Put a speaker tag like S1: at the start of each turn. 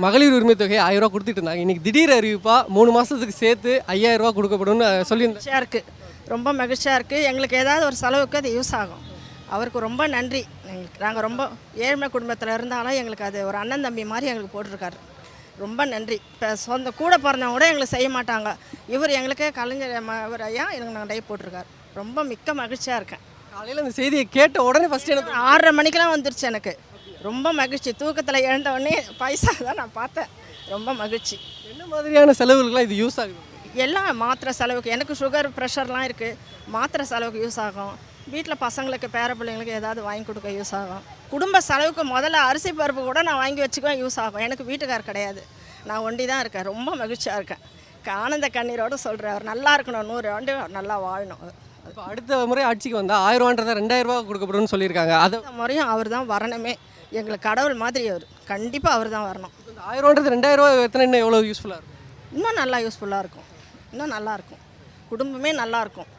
S1: மகளிர் உரிமை தொகை 1000 ரூபா கொடுத்துட்டு இருந்தாங்க. இன்னைக்கு திடீர் அறிவிப்பா 3 மாதத்துக்கு சேர்த்து 5000 ரூபா கொடுக்கப்படும்னு சொல்லியிருந்தேன்.
S2: மகிழ்ச்சியாக இருக்குது, ரொம்ப மகிழ்ச்சியாக இருக்குது. எங்களுக்கு ஏதாவது ஒரு செலவுக்கு அது யூஸ் ஆகும். அவருக்கு ரொம்ப நன்றி. நாங்கள் ரொம்ப ஏழ்மை குடும்பத்தில் இருந்தாலும் எங்களுக்கு அது ஒரு அண்ணன் தம்பி மாதிரி எங்களுக்கு போட்டிருக்காரு. ரொம்ப நன்றி. இப்போ சொந்த கூட பிறந்தவங்க கூட எங்களுக்கு செய்ய மாட்டாங்க. இவர் எங்களுக்கு கலைஞர் இவர் ஐயா எனக்கு நாங்கள் டை போட்டிருக்காரு. ரொம்ப மிக்க மகிழ்ச்சியாக இருக்கேன்.
S1: காலையில் இந்த செய்தியை கேட்ட உடனே ஃபஸ்ட்டு எனக்கு
S2: 6:30 மணிக்கெலாம் வந்துருச்சு எனக்கு. ரொம்ப மகிழ்ச்சி. தூக்கத்தில் எழுந்த உடனே பைசா தான் நான் பார்த்தேன். ரொம்ப மகிழ்ச்சி.
S1: என்ன மாதிரியான செலவுகளுக்கெல்லாம் இது யூஸ் ஆகுது?
S2: எல்லாம் மாத்திரை செலவுக்கு, எனக்கு சுகர் ப்ரெஷர்லாம் இருக்குது, மாத்திரை செலவுக்கு யூஸ் ஆகும். வீட்டில் பசங்களுக்கு பேர பிள்ளைங்களுக்கு ஏதாவது வாங்கி கொடுக்க யூஸ் ஆகும். குடும்ப செலவுக்கு முதல்ல அரிசி பருப்பு கூட நான் வாங்கி வச்சுக்குவேன், யூஸ் ஆகும். எனக்கு வீட்டுக்கார் கிடையாது, நான் ஒண்டி தான் இருக்கேன். ரொம்ப மகிழ்ச்சியாக இருக்கேன். ஆனந்த கண்ணீரோடு சொல்கிறேன், அவர் நல்லா இருக்கணும், 100 ஆண்டு நல்லா வாழணும்.
S1: இப்போ அடுத்த முறை ஆட்சிக்கு வந்தால் 1000 ரூபான்றதை 2000 ரூபா கொடுக்கப்படும்னு சொல்லியிருக்காங்க. அதை
S2: இந்த முறையும் அவர் தான் வரணுமே. எங்களுக்கு கடவுள் மாதிரி அவர், கண்டிப்பாக அவர் தான் வரணும்.
S1: இந்த 1000 ரூபான்றது 2000 ரூபா எத்தனை இன்னும் எவ்வளோ யூஸ்ஃபுல்லாக இருக்கும்?
S2: இன்னும் நல்லா யூஸ்ஃபுல்லாக இருக்கும், இன்னும் நல்லாயிருக்கும், குடும்பமே நல்லாயிருக்கும்.